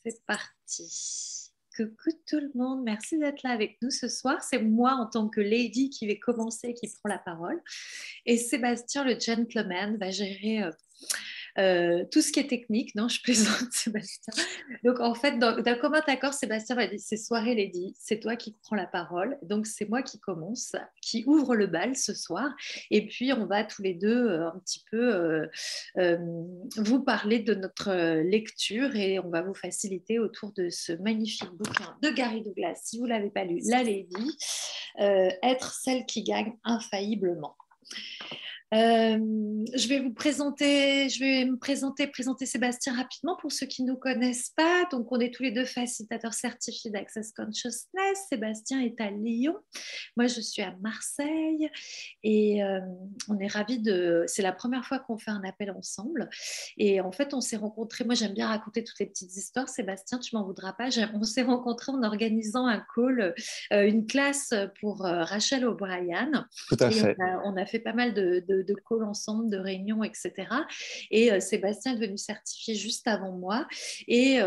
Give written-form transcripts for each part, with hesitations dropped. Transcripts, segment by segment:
C'est parti. Coucou tout le monde, merci d'être là avec nous ce soir. C'est moi en tant que lady qui vais commencer, qui prend la parole. Et Sébastien, le gentleman, va gérer tout ce qui est technique. Non, je plaisante, Sébastien. Donc, en fait, d'un commun accord, Sébastien va dire, c'est soirée lady, c'est toi qui prends la parole. Donc, c'est moi qui commence, qui ouvre le bal ce soir. Et puis, on va tous les deux un petit peu euh, vous parler de notre lecture et on va vous faciliter autour de ce magnifique bouquin de Gary Douglas. Si vous ne l'avez pas lu, La Lady, être celle qui gagne infailliblement. Je vais me présenter Sébastien rapidement pour ceux qui ne nous connaissent pas. Donc, on est tous les deux facilitateurs certifiés d'Access Consciousness. Sébastien est à Lyon. Moi, je suis à Marseille et on est ravis de. C'est la première fois qu'on fait un appel ensemble. Et en fait, on s'est rencontrés. Moi, j'aime bien raconter toutes les petites histoires. Sébastien, tu m'en voudras pas. On s'est rencontrés en organisant un call, une classe pour Rachel O'Brien. Tout à Et fait. on a fait pas mal de calls ensemble, de réunions, etc. Et Sébastien est devenu certifié juste avant moi. Et,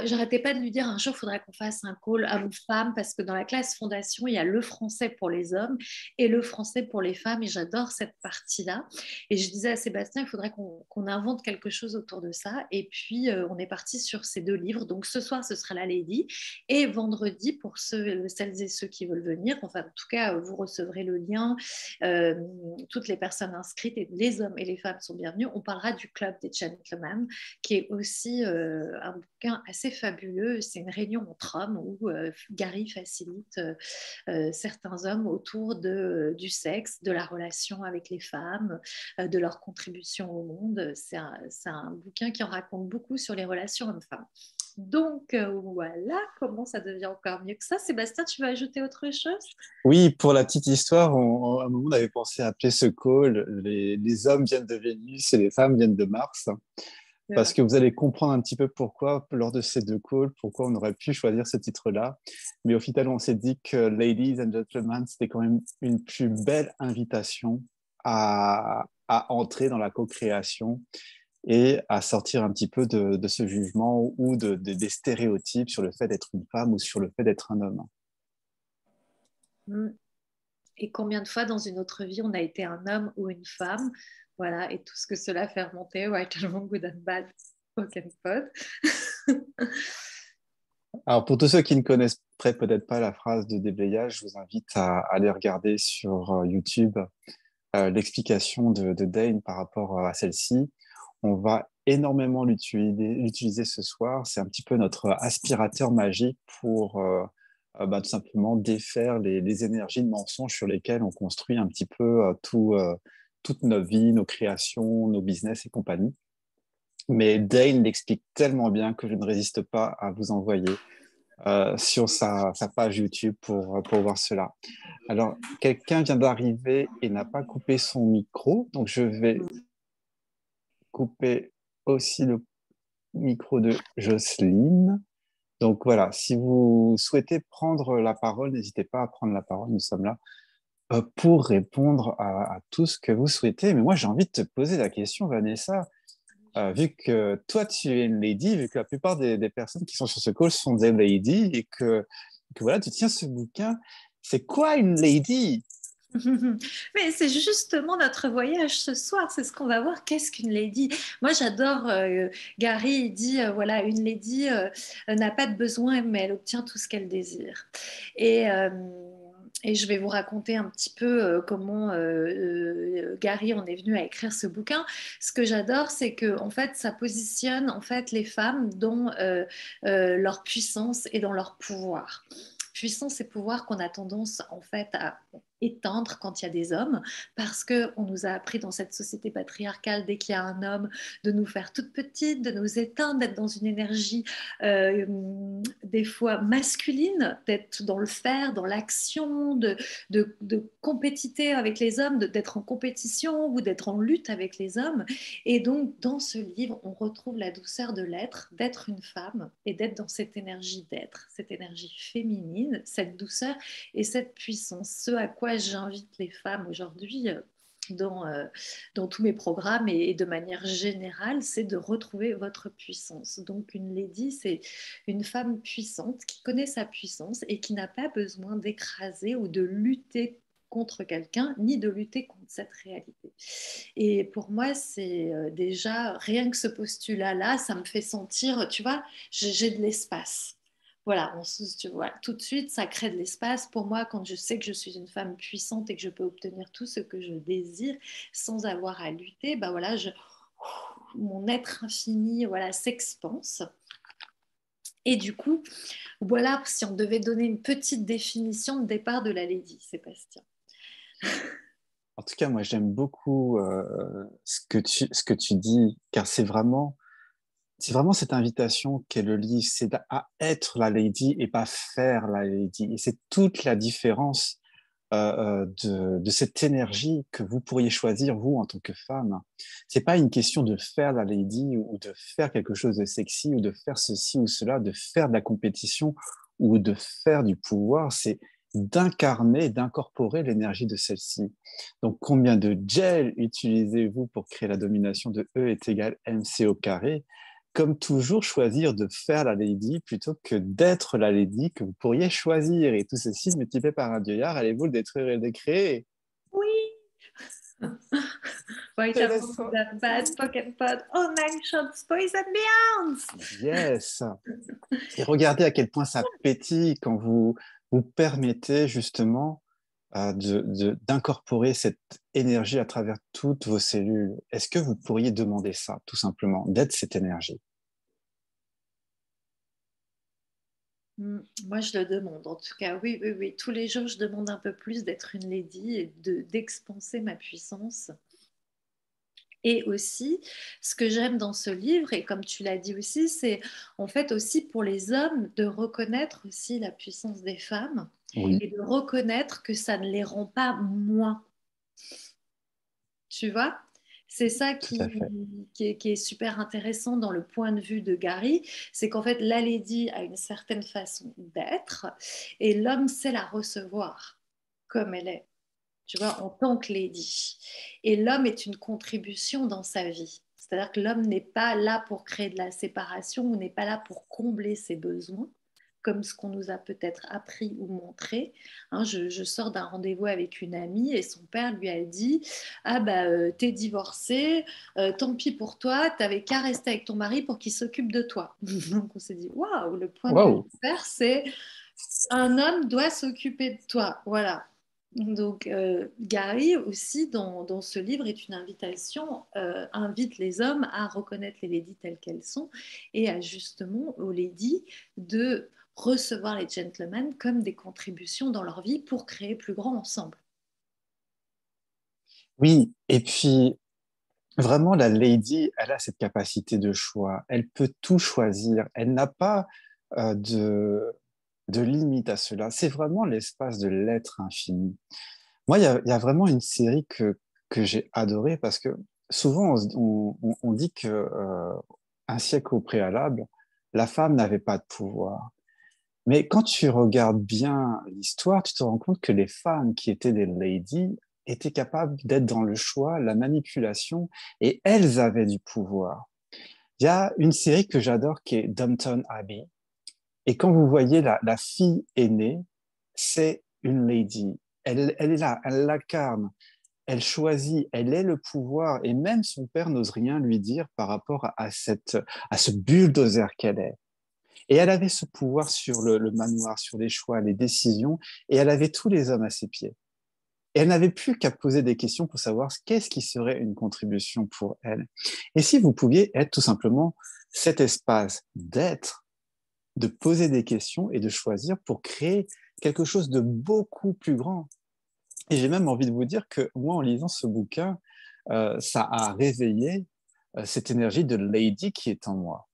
j'arrêtais pas de lui dire un jour, il faudrait qu'on fasse un call homme-femme parce que dans la classe fondation, il y a le français pour les hommes et le français pour les femmes. Et j'adore cette partie-là. Et je disais à Sébastien, il faudrait qu'on invente quelque chose autour de ça. Et puis, on est parti sur ces deux livres. Donc, ce soir, ce sera La Lady. Et vendredi, pour celles et ceux qui veulent venir, enfin, en tout cas, vous recevrez le lien. Euh, Toutes les personnes inscrites, et les hommes et les femmes sont bienvenus. On parlera du Club des Gentlemen, qui est aussi un bouquin assez fabuleux. C'est une réunion entre hommes où Gary facilite certains hommes autour du sexe, de la relation avec les femmes, de leur contribution au monde. C'est un bouquin qui en raconte beaucoup sur les relations hommes-femmes. Donc voilà comment ça devient encore mieux que ça. Sébastien, tu veux ajouter autre chose? Oui, pour la petite histoire, à un moment, on avait pensé appeler ce call les hommes viennent de Vénus et les femmes viennent de Mars, C'est parce vrai. que vous allez comprendre un petit peu pourquoi, lors de ces deux calls, pourquoi on aurait pu choisir ce titre-là. Mais au final, on s'est dit que Ladies and Gentlemen, c'était quand même une plus belle invitation à entrer dans la co-création et à sortir un petit peu de ce jugement ou des stéréotypes sur le fait d'être une femme ou sur le fait d'être un homme. Mm. Et combien de fois dans une autre vie on a été un homme ou une femme, voilà, et tout ce que cela fait remonter, right and wrong, good and bad, spoken pod. Alors, pour tous ceux qui ne connaissent peut-être pas la phrase de déblayage, je vous invite à aller regarder sur YouTube l'explication de Dane par rapport à celle-ci. On va énormément l'utiliser ce soir. C'est un petit peu notre aspirateur magique pour tout simplement défaire les énergies de mensonges sur lesquelles on construit un petit peu toute nos vies, nos créations, nos business et compagnie. Mais Dane l'explique tellement bien que je ne résiste pas à vous envoyer sur sa page YouTube pour voir cela. Alors, quelqu'un vient d'arriver et n'a pas coupé son micro, donc je vais couper aussi le micro de Jocelyne. Donc voilà, si vous souhaitez prendre la parole, n'hésitez pas à prendre la parole, nous sommes là pour répondre à tout ce que vous souhaitez. Mais moi, j'ai envie de te poser la question, Vanessa. Vu que toi, tu es une lady, vu que la plupart des personnes qui sont sur ce call sont des ladies et que voilà, tu tiens ce bouquin, c'est quoi une lady? Mais c'est justement notre voyage ce soir, c'est ce qu'on va voir. Qu'est-ce qu'une lady? Moi, j'adore Gary, il dit voilà, une lady n'a pas de besoin, mais elle obtient tout ce qu'elle désire. Et, euh, et je vais vous raconter un petit peu comment Gary en est venu à écrire ce bouquin. Ce que j'adore, c'est que en fait, ça positionne en fait les femmes dans leur puissance et dans leur pouvoir. Puissance et pouvoir qu'on a tendance en fait à éteindre quand il y a des hommes, parce qu'on nous a appris dans cette société patriarcale, dès qu'il y a un homme, de nous faire toutes petites, de nous éteindre, d'être dans une énergie euh, des fois masculine, d'être dans le faire, dans l'action, de compétiter avec les hommes, d'être en compétition ou d'être en lutte avec les hommes. Et donc, dans ce livre, on retrouve la douceur de l'être, d'être une femme et d'être dans cette énergie d'être, cette énergie féminine, cette douceur et cette puissance. Ce à quoi j'invite les femmes aujourd'hui, dans tous mes programmes et de manière générale, c'est de retrouver votre puissance. Donc une lady, c'est une femme puissante qui connaît sa puissance et qui n'a pas besoin d'écraser ou de lutter contre quelqu'un, ni de lutter contre cette réalité. Et pour moi, c'est déjà, rien que ce postulat-là, ça me fait sentir, tu vois, j'ai de l'espace. Voilà, tu vois, tout de suite, ça crée de l'espace pour moi quand je sais que je suis une femme puissante et que je peux obtenir tout ce que je désire sans avoir à lutter. Bah voilà, mon être infini, voilà, s'expanse. Et du coup, voilà, si on devait donner une petite définition de départ de la lady, Sébastien. En tout cas, moi, j'aime beaucoup ce que tu dis, car c'est vraiment cette invitation qu'est le livre, c'est à être la lady et pas faire la lady. Et c'est toute la différence de cette énergie que vous pourriez choisir, vous, en tant que femme. C'est pas une question de faire la lady ou de faire quelque chose de sexy ou de faire ceci ou cela, de faire de la compétition ou de faire du pouvoir. C'est d'incarner, d'incorporer l'énergie de celle-ci. Donc, combien de gel utilisez-vous pour créer la domination de E est égal MC au carré? Comme toujours, choisir de faire la lady plutôt que d'être la lady que vous pourriez choisir. Et tout ceci multiplié par un dieuillard, allez-vous le détruire et le décréer? Oui! Vitamin Intéressant. that bad pocket pot, all nine shots, poison beyond! Yes. Et regardez à quel point ça pétille quand vous vous permettez justement d'incorporer cette énergie à travers toutes vos cellules. Est-ce que vous pourriez demander ça, tout simplement, d'être cette énergie? Moi, je le demande. En tout cas, oui, oui, oui. Tous les jours, je demande un peu plus d'être une lady et d'expanser ma puissance. Et aussi, ce que j'aime dans ce livre, et comme tu l'as dit aussi, c'est en fait aussi pour les hommes de reconnaître aussi la puissance des femmes Oui, et de reconnaître que ça ne les rend pas moins. Tu vois? C'est ça tout à fait. qui est super intéressant dans le point de vue de Gary, c'est qu'en fait, la lady a une certaine façon d'être et l'homme sait la recevoir comme elle est, tu vois, en tant que lady. Et l'homme est une contribution dans sa vie. C'est-à-dire que l'homme n'est pas là pour créer de la séparation ou n'est pas là pour combler ses besoins, comme ce qu'on nous a peut-être appris ou montré. Hein, je sors d'un rendez-vous avec une amie et son père lui a dit ah bah t'es divorcée, tant pis pour toi, t'avais qu'à rester avec ton mari pour qu'il s'occupe de toi. Donc on s'est dit waouh, le point de vue Waouh! du père c'est un homme doit s'occuper de toi. Voilà. Donc, Gary aussi, dans ce livre, est une invitation, invite les hommes à reconnaître les ladies telles qu'elles sont et à justement aux ladies de recevoir les gentlemen comme des contributions dans leur vie pour créer plus grand ensemble. Oui, et puis vraiment, la lady, elle a cette capacité de choix. Elle peut tout choisir. Elle n'a pas de limite à cela. C'est vraiment l'espace de l'être infini. Moi, il y a vraiment une série que j'ai adorée parce que souvent, on dit que un siècle au préalable, la femme n'avait pas de pouvoir. Mais quand tu regardes bien l'histoire, tu te rends compte que les femmes qui étaient des ladies étaient capables d'être dans le choix, la manipulation, et elles avaient du pouvoir. Il y a une série que j'adore qui est Downton Abbey. Et quand vous voyez la fille aînée, c'est une lady. Elle est là, elle l'incarne, elle choisit, elle est le pouvoir, et même son père n'ose rien lui dire par rapport à ce bulldozer qu'elle est. Et elle avait ce pouvoir sur le manoir, sur les choix, les décisions, et elle avait tous les hommes à ses pieds. Et elle n'avait plus qu'à poser des questions pour savoir qu'est-ce qui serait une contribution pour elle. Et si vous pouviez être tout simplement cet espace d'être, de poser des questions et de choisir pour créer quelque chose de beaucoup plus grand. Et j'ai même envie de vous dire que moi, en lisant ce bouquin, ça a réveillé cette énergie de lady qui est en moi.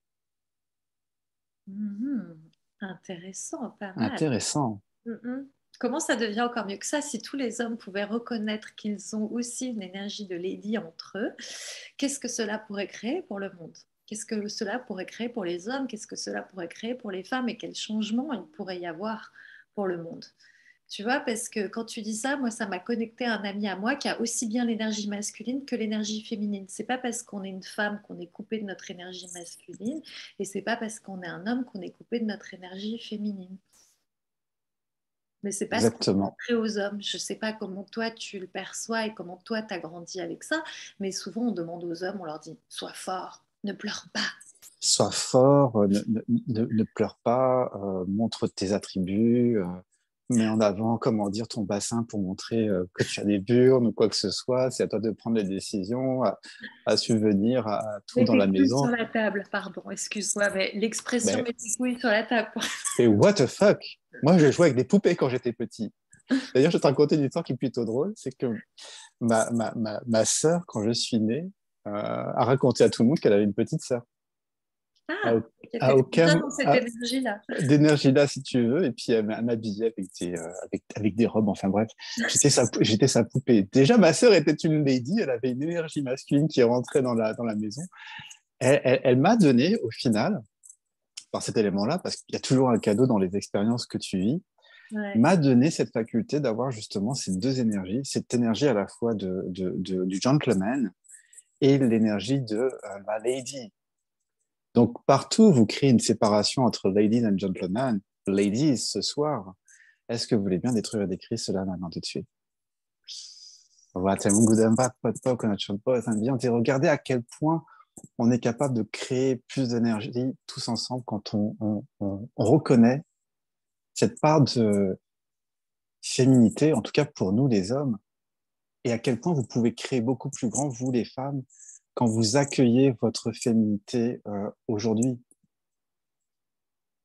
Mhm. Intéressant, pas mal. Intéressant. Mhm. Comment ça devient encore mieux que ça si tous les hommes pouvaient reconnaître qu'ils ont aussi une énergie de lady entre eux? Qu'est-ce que cela pourrait créer pour le monde? Qu'est-ce que cela pourrait créer pour les hommes? Qu'est-ce que cela pourrait créer pour les femmes? Et quel changement il pourrait y avoir pour le monde? Tu vois, parce que quand tu dis ça, moi, ça m'a connecté à un ami à moi qui a aussi bien l'énergie masculine que l'énergie féminine. C'est pas parce qu'on est une femme qu'on est coupé de notre énergie masculine, et c'est pas parce qu'on est un homme qu'on est coupé de notre énergie féminine. Mais c'est pas ce qu'on peut Exactement. montrer aux hommes. Je sais pas comment toi tu le perçois et comment toi tu as grandi avec ça, mais souvent on demande aux hommes, on leur dit, sois fort, ne pleure pas. Sois fort, ne pleure pas, montre tes attributs, mets en avant, comment dire, ton bassin pour montrer que tu as des burnes ou quoi que ce soit. C'est à toi de prendre les décisions, à subvenir à tout Mets dans tes la couilles sur maison. la table, pardon, excuse-moi, mais l'expression Mais, mets tes couilles sur la table. mais what the fuck? Moi, je jouais avec des poupées quand j'étais petit. D'ailleurs, je vais te raconter une histoire qui est plutôt drôle. C'est que ma sœur, quand je suis né, a raconté à tout le monde qu'elle avait une petite sœur. À, Ah, au- ok, à t'étais déjà aucun, dans cette énergie-là. d'énergie là, si tu veux, et puis elle m'habillait avec des robes, enfin bref, j'étais sa poupée. Déjà, ma sœur était une lady, elle avait une énergie masculine qui rentrait dans la maison. Elle m'a donné, au final, par cet élément-là, parce qu'il y a toujours un cadeau dans les expériences que tu vis, Ouais. m'a donné cette faculté d'avoir justement ces deux énergies, cette énergie à la fois du gentleman et l'énergie de la lady. Donc, partout, vous créez une séparation entre ladies and gentlemen. Ladies, ce soir, est-ce que vous voulez bien détruire et décrire cela maintenant tout de suite? Regardez à quel point on est capable de créer plus d'énergie tous ensemble quand on reconnaît cette part de féminité, en tout cas pour nous les hommes, et à quel point vous pouvez créer beaucoup plus grand, vous les femmes, quand vous accueillez votre féminité aujourd'hui.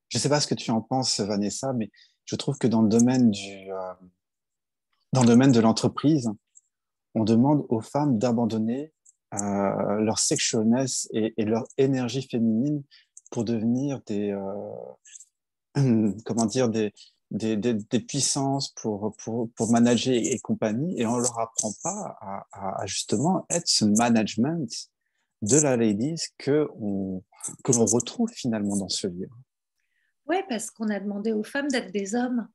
Je ne sais pas ce que tu en penses, Vanessa, mais je trouve que dans le domaine de l'entreprise, on demande aux femmes d'abandonner leur sexualness et leur énergie féminine pour devenir comment dire, des puissances pour manager et compagnie, et on leur apprend pas à justement être ce management de la ladies que l'on retrouve finalement dans ce livre. Ouais, parce qu'on a demandé aux femmes d'être des hommes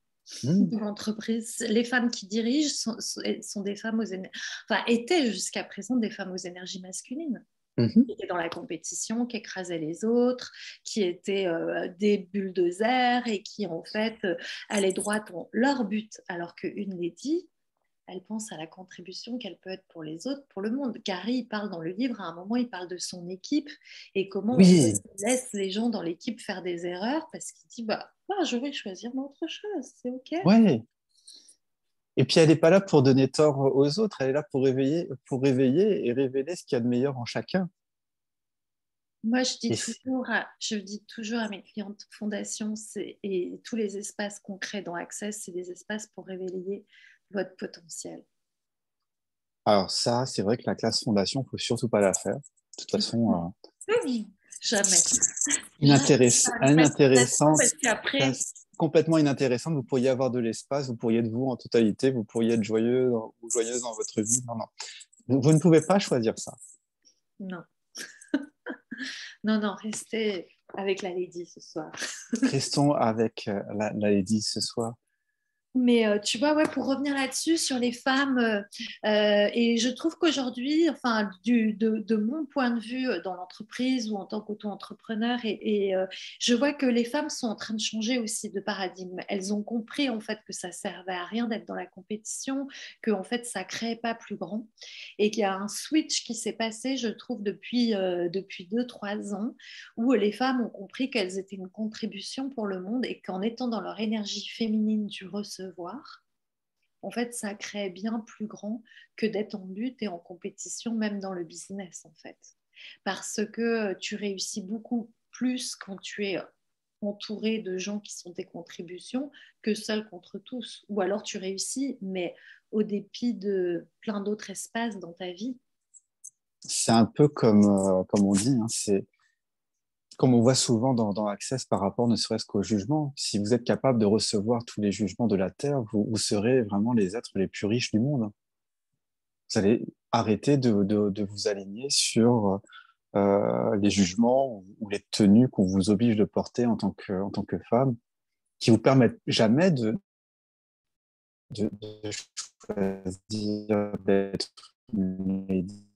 Mm. dans l'entreprise. Les femmes qui dirigent sont des femmes enfin, étaient jusqu'à présent des femmes aux énergies masculines, Mhm. qui étaient dans la compétition, qui écrasaient les autres, qui étaient des bulldozers et qui en fait allaient droit dans leur but, alors qu'une lady, elle pense à la contribution qu'elle peut être pour les autres, pour le monde. Gary, il parle dans le livre, à un moment, il parle de son équipe et comment en fait, Oui, il laisse les gens dans l'équipe faire des erreurs parce qu'il dit, je vais choisir autre chose, c'est OK. ouais. Et puis elle n'est pas là pour donner tort aux autres, elle est là pour réveiller et révéler ce qu'il y a de meilleur en chacun. Moi, Et je dis toujours à mes clientes fondation et tous les espaces qu'on crée dans Access, c'est des espaces pour révéler votre potentiel. alors ça, c'est vrai que la classe fondation, faut surtout pas la faire. De toute façon, Jamais. Jamais la fondation inintéressante, parce qu'après, classe complètement inintéressante. Vous pourriez avoir de l'espace, vous pourriez être vous en totalité, vous pourriez être joyeux ou joyeuse dans votre vie. Non, non. Vous ne pouvez pas choisir ça. non. Non, non, restez avec la lady ce soir. Restons avec la lady ce soir. Mais tu vois, ouais, pour revenir là-dessus, sur les femmes, et je trouve qu'aujourd'hui, enfin, de mon point de vue dans l'entreprise ou en tant qu'auto-entrepreneur, je vois que les femmes sont en train de changer aussi de paradigme. Elles ont compris en fait que ça servait à rien d'être dans la compétition, que en fait ça créait pas plus grand, et qu'il y a un switch qui s'est passé, je trouve, depuis 2, 3 ans où les femmes ont compris qu'elles étaient une contribution pour le monde et qu'en étant dans leur énergie féminine du recevoir, en fait, ça crée bien plus grand que d'être en lutte et en compétition, même dans le business, en fait. Parce que tu réussis beaucoup plus quand tu es entouré de gens qui sont tes contributions que seul contre tous. Ou alors tu réussis, mais au dépit de plein d'autres espaces dans ta vie. C'est un peu comme on dit, hein, c'est comme on voit souvent dans Access par rapport ne serait-ce qu'au jugement. Si vous êtes capable de recevoir tous les jugements de la Terre, vous serez vraiment les êtres les plus riches du monde. Vous allez arrêter de vous aligner sur les jugements ou les tenues qu'on vous oblige de porter en tant que femme, qui vous permettent jamais de choisir d'être une lady?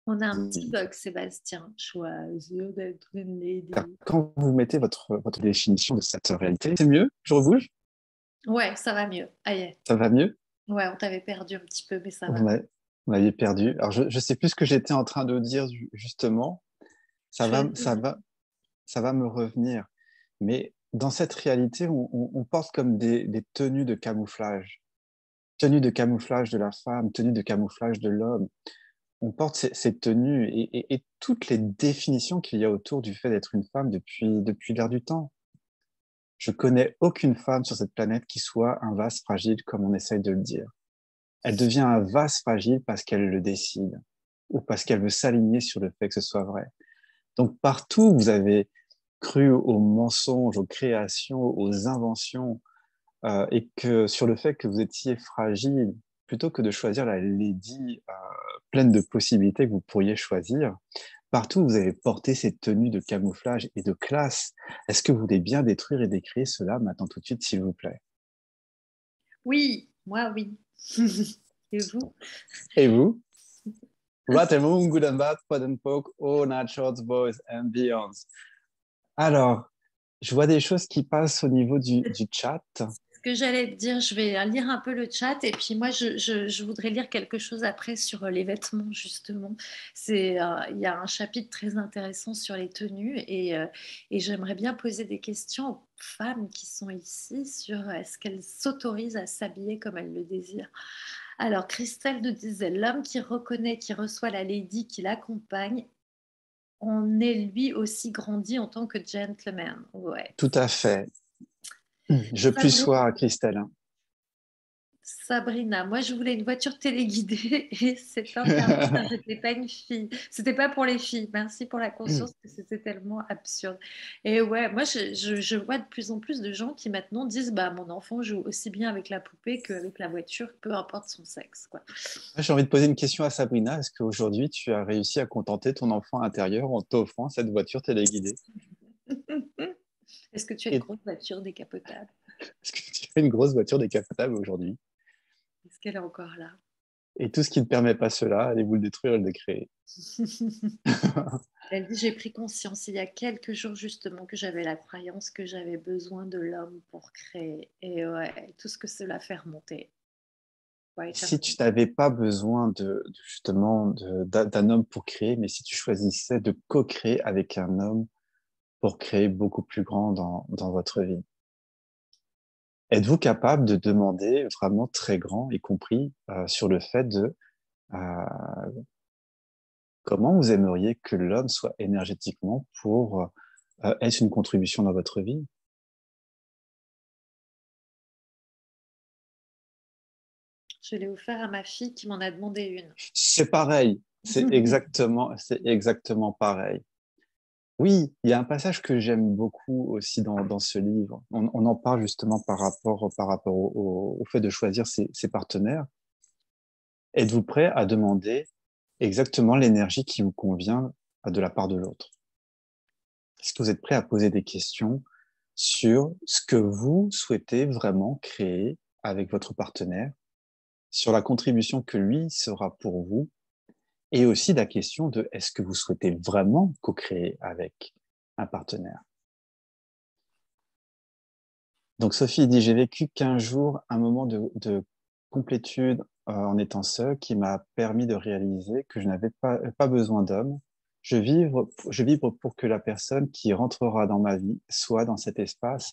On a un petit bug, Sébastien. Choisir d'être une lady. Quand vous mettez votre définition de cette réalité, c'est mieux? Je rebouge? Ouais, ça va mieux. Aïe. Ça va mieux? Ouais, on t'avait perdu un petit peu, mais ça va. Vous m'aviez perdu. Alors, je ne sais plus ce que j'étais en train de dire justement. Ça va, ça Choisir. va, ça va me revenir. Mais dans cette réalité, on porte comme des tenues de camouflage. Tenue de camouflage de la femme, tenue de camouflage de l'homme. On porte ces tenues et toutes les définitions qu'il y a autour du fait d'être une femme depuis l'ère du temps. Je connais aucune femme sur cette planète qui soit un vase fragile comme on essaye de le dire. Elle devient un vase fragile parce qu'elle le décide ou parce qu'elle veut s'aligner sur le fait que ce soit vrai. Donc partout, vous avez cru aux mensonges, aux créations, aux inventions, et que sur le fait que vous étiez fragile, plutôt que de choisir la lady pleine de possibilités que vous pourriez choisir, partout vous avez porté ces tenues de camouflage et de classe. Est-ce que vous voulez bien détruire et décrire cela maintenant tout de suite, s'il vous plaît? Oui, moi, oui. Et vous? Et vous? Ratemung, good and bad, pod and poke, oh, not shorts, boys and beyonds. Alors, je vois des choses qui passent au niveau du chat. Ce que j'allais te dire, je vais lire un peu le chat et puis moi, je voudrais lire quelque chose après sur les vêtements, justement. Il y a un chapitre très intéressant sur les tenues et j'aimerais bien poser des questions aux femmes qui sont ici sur est-ce qu'elles s'autorisent à s'habiller comme elles le désirent. Alors, Christelle nous disait, l'homme qui reconnaît, qui reçoit la lady qui l'accompagne, on est lui aussi grandi en tant que gentleman. Ouais. Tout à fait. Je plus sois à Christelle, hein. Sabrina, moi je voulais une voiture téléguidée et c'est interdit car j'étais pas une fille. C'était pas pour les filles. Merci pour la conscience que c'était tellement absurde. Et ouais, moi je vois de plus en plus de gens qui maintenant disent bah mon enfant joue aussi bien avec la poupée qu'avec la voiture, peu importe son sexe, quoi. J'ai envie de poser une question à Sabrina. Est-ce qu'aujourd'hui, tu as réussi à contenter ton enfant intérieur en t'offrant cette voiture téléguidée? Est-ce que tu as une Et grosse voiture décapotable? est-ce que tu as une grosse voiture décapotable aujourd'hui? Est-ce qu'elle est encore là? Et tout ce qui ne permet pas cela, allez-vous le détruire et le décréer. Elle dit, j'ai pris conscience il y a quelques jours justement que j'avais la croyance que j'avais besoin de l'homme pour créer. Et ouais, tout ce que cela fait remonter. Ouais, Si tu n'avais pas besoin justement d'un homme pour créer, mais si tu choisissais de co-créer avec un homme pour créer beaucoup plus grand dans votre vie, êtes-vous capable de demander vraiment très grand, y compris sur le fait de euh, comment vous aimeriez que l'homme soit énergétiquement pour être une contribution dans votre vie? je l'ai offert à ma fille qui m'en a demandé une. C'est pareil, c'est exactement pareil. Oui, il y a un passage que j'aime beaucoup aussi dans ce livre. On en parle justement par rapport au fait de choisir ses partenaires. Êtes-vous prêt à demander exactement l'énergie qui vous convient de la part de l'autre? Est-ce que vous êtes prêt à poser des questions sur ce que vous souhaitez vraiment créer avec votre partenaire, sur la contribution que lui sera pour vous, et aussi la question de est-ce que vous souhaitez vraiment co-créer avec un partenaire? Donc Sophie dit, j'ai vécu 15 jours un moment de complétude en étant seule qui m'a permis de réaliser que je n'avais pas besoin d'homme. Je vibre pour que la personne qui rentrera dans ma vie soit dans cet espace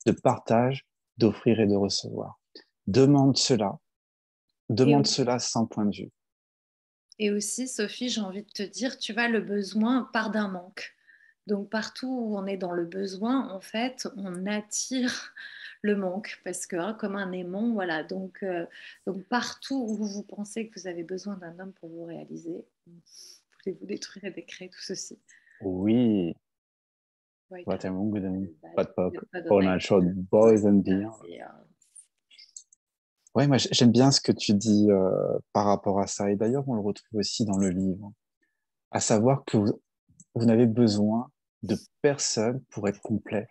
de partage, d'offrir et de recevoir. Demande cela, Et, demande cela sans point de vue. et aussi, Sophie, j'ai envie de te dire, tu vois, le besoin part d'un manque. Donc partout où on est dans le besoin, en fait, on attire le manque parce que hein, comme un aimant, voilà. Donc partout où vous pensez que vous avez besoin d'un homme pour vous réaliser, voulez-vous détruire et décréer tout ceci. Oui, White what House, I'm good and bad, bad pop, pas de all règles. natural boys and beyond. Et, Ouais, moi j'aime bien ce que tu dis par rapport à ça. Et d'ailleurs, on le retrouve aussi dans le livre. À savoir que vous n'avez besoin de personne pour être complet.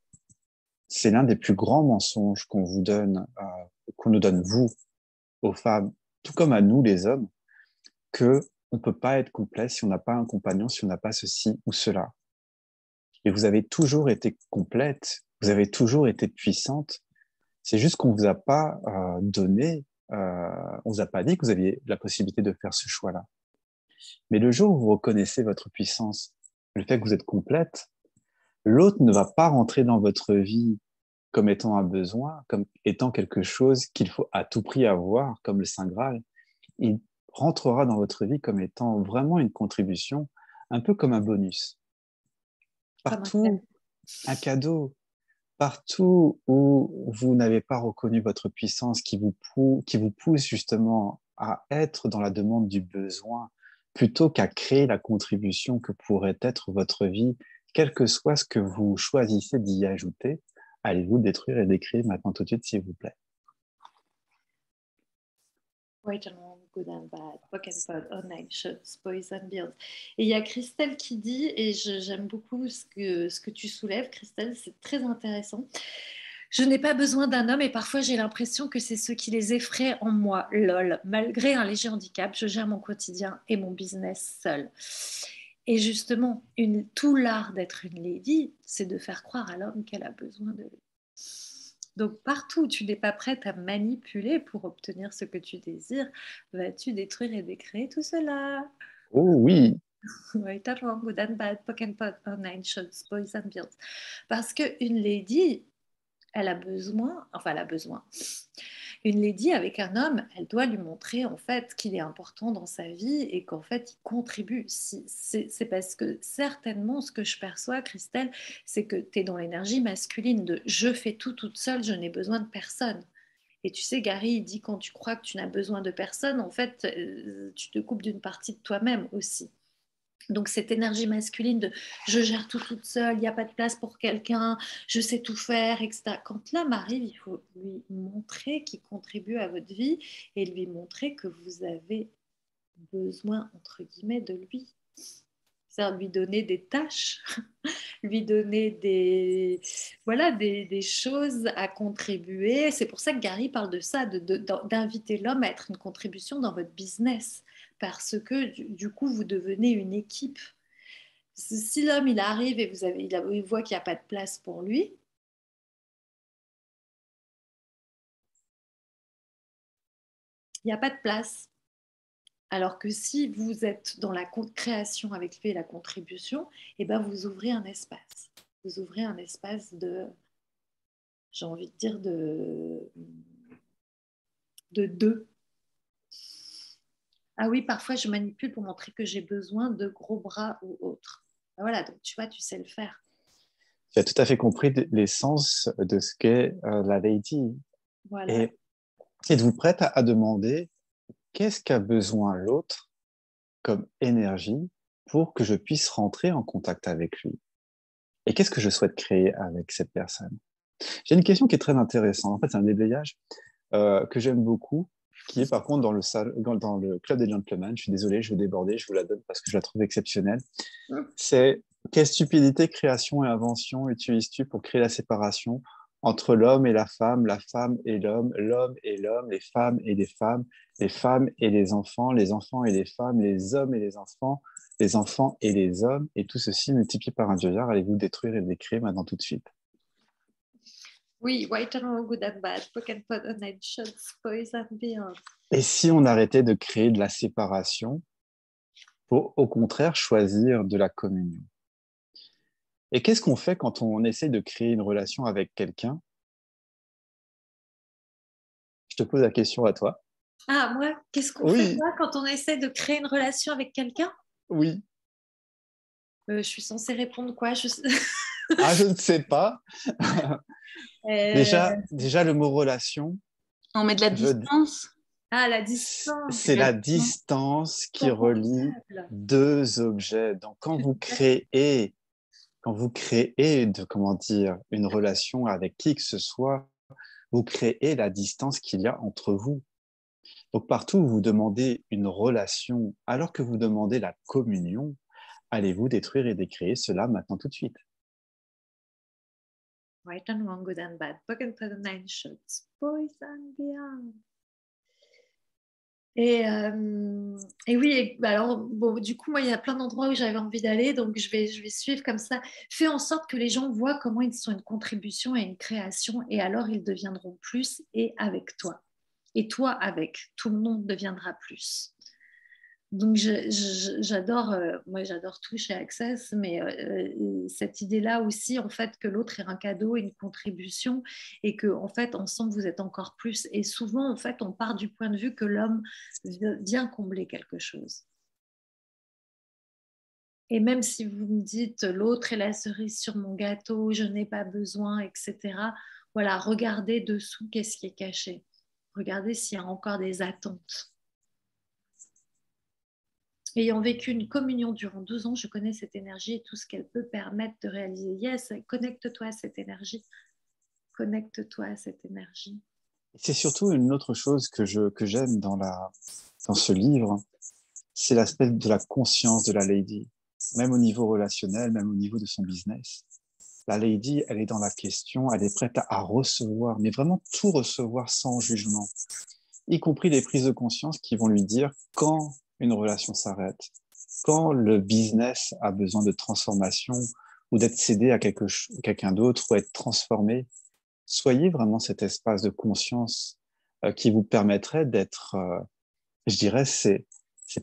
C'est l'un des plus grands mensonges qu'on vous donne qu'on nous donne, vous, aux femmes, tout comme à nous, les hommes, que on ne peut pas être complet si on n'a pas un compagnon, si on n'a pas ceci ou cela. Et vous avez toujours été complète, vous avez toujours été puissante. C'est juste qu'on ne vous a pas donné, on vous a pas dit que vous aviez la possibilité de faire ce choix-là. Mais le jour où vous reconnaissez votre puissance, le fait que vous êtes complète, l'autre ne va pas rentrer dans votre vie comme étant un besoin, comme étant quelque chose qu'il faut à tout prix avoir, comme le Saint Graal. Il rentrera dans votre vie comme étant vraiment une contribution, un peu comme un bonus. Comme un cadeau. Partout, un cadeau. Partout où vous n'avez pas reconnu votre puissance qui vous pousse justement à être dans la demande du besoin, plutôt qu'à créer la contribution que pourrait être votre vie, quel que soit ce que vous choisissez d'y ajouter, allez-vous détruire et décrire maintenant tout de suite, s'il vous plaît. Right and wrong, good and bad, pock and pod, online shots, boys and girls. Et il y a Christelle qui dit, et j'aime beaucoup ce que tu soulèves, Christelle, c'est très intéressant. Je n'ai pas besoin d'un homme et parfois j'ai l'impression que c'est ce qui les effraie en moi. Lol. Malgré un léger handicap, je gère mon quotidien et mon business seul. Et justement, tout l'art d'être une lady, c'est de faire croire à l'homme qu'elle a besoin de lui. Donc partout où tu n'es pas prête à manipuler pour obtenir ce que tu désires, vas-tu détruire et décréer tout cela? Oh oui, Right and wrong, good and bad, pock and pot, online shots, boys and girls. Parce qu'une lady, elle a besoin, enfin elle a besoin. Une lady avec un homme, elle doit lui montrer en fait qu'il est important dans sa vie et qu'en fait il contribue. C'est parce que certainement ce que je perçois, Christelle, c'est que tu es dans l'énergie masculine de je fais tout toute seule, je n'ai besoin de personne. Et tu sais, Gary, il dit quand tu crois que tu n'as besoin de personne, en fait, tu te coupes d'une partie de toi-même aussi. Donc cette énergie masculine de je gère tout toute seule, il n'y a pas de place pour quelqu'un, je sais tout faire, etc. Quand l'homme arrive, il faut lui montrer qu'il contribue à votre vie et lui montrer que vous avez besoin, entre guillemets, de lui. C'est-à-dire lui donner des tâches, lui donner voilà, des choses à contribuer. C'est pour ça que Gary parle de ça, d'inviter l'homme à être une contribution dans votre business, parce que du coup, vous devenez une équipe. Si l'homme il arrive et il voit qu'il n'y a pas de place pour lui, il n'y a pas de place. Alors que si vous êtes dans la création avec lui et la contribution, eh ben vous ouvrez un espace. Vous ouvrez un espace de, j'ai envie de dire, de deux. Ah oui, parfois je manipule pour montrer que j'ai besoin de gros bras ou autre. Ben voilà, donc tu vois, tu sais le faire. tu as tout à fait compris l'essence de ce qu'est la lady. Voilà. Et êtes-vous prête à demander qu'est-ce qu'a besoin l'autre comme énergie pour que je puisse rentrer en contact avec lui? Et qu'est-ce que je souhaite créer avec cette personne? J'ai une question qui est très intéressante. En fait, c'est un déblayage que j'aime beaucoup, qui est par contre dans le club des gentlemen. Je suis désolé, je vais déborder, je vous la donne parce que je la trouve exceptionnelle. C'est quelle stupidité, création et invention utilises-tu pour créer la séparation entre l'homme et la femme et l'homme et l'homme, les femmes et les enfants et les hommes et les enfants et les hommes, et tout ceci multiplié par un dieu-vert, allez-vous détruire et décrire maintenant tout de suite? Oui, white and wrong, good and bad, poke and pot, online shots, boys and beyond. Et si on arrêtait de créer de la séparation pour, au contraire, choisir de la communion? Et qu'est-ce qu'on fait quand on essaie de créer une relation avec quelqu'un? Je te pose la question à toi. Ah, moi, qu'est-ce qu'on fait Oui, là quand on essaie de créer une relation avec quelqu'un? oui. Je suis censée répondre quoi? Ah, je ne sais pas. Euh, Déjà, le mot relation, On met de la veut, distance. Ah, la distance, c'est la distance qui relie confortable. deux objets. Donc, quand vous créez comment dire, une relation avec qui que ce soit, vous créez la distance qu'il y a entre vous. Donc, partout où vous demandez une relation, alors que vous demandez la communion, allez-vous détruire et décréer cela maintenant tout de suite? Right and wrong, good and bad, pocket for the nine shots, boys and beyond. Et oui, alors bon, du coup, moi, il y a plein d'endroits où j'avais envie d'aller, donc je vais suivre comme ça. Fais en sorte que les gens voient comment ils sont une contribution et une création, et alors ils deviendront plus, et avec toi. Et toi avec, tout le monde deviendra plus. Donc j'adore, moi j'adore tout chez Access, mais cette idée-là aussi, en fait, que l'autre est un cadeau, une contribution, et que en fait ensemble vous êtes encore plus. Et souvent, en fait, on part du point de vue que l'homme vient combler quelque chose. Et même si vous me dites l'autre est la cerise sur mon gâteau, je n'ai pas besoin, etc. Voilà, regardez dessous qu'est-ce qui est caché. Regardez s'il y a encore des attentes. Ayant vécu une communion durant 12 ans, je connais cette énergie et tout ce qu'elle peut permettre de réaliser. Yes, connecte-toi à cette énergie. Connecte-toi à cette énergie. C'est surtout une autre chose que j'aime dans ce livre, c'est l'aspect de la conscience de la lady, même au niveau relationnel, même au niveau de son business. La lady, elle est dans la question, elle est prête à recevoir, mais vraiment tout recevoir sans jugement, y compris les prises de conscience qui vont lui dire quand une relation s'arrête, quand le business a besoin de transformation ou d'être cédé à quelqu'un d'autre ou être transformé. Soyez vraiment cet espace de conscience qui vous permettrait d'être, je dirais, ces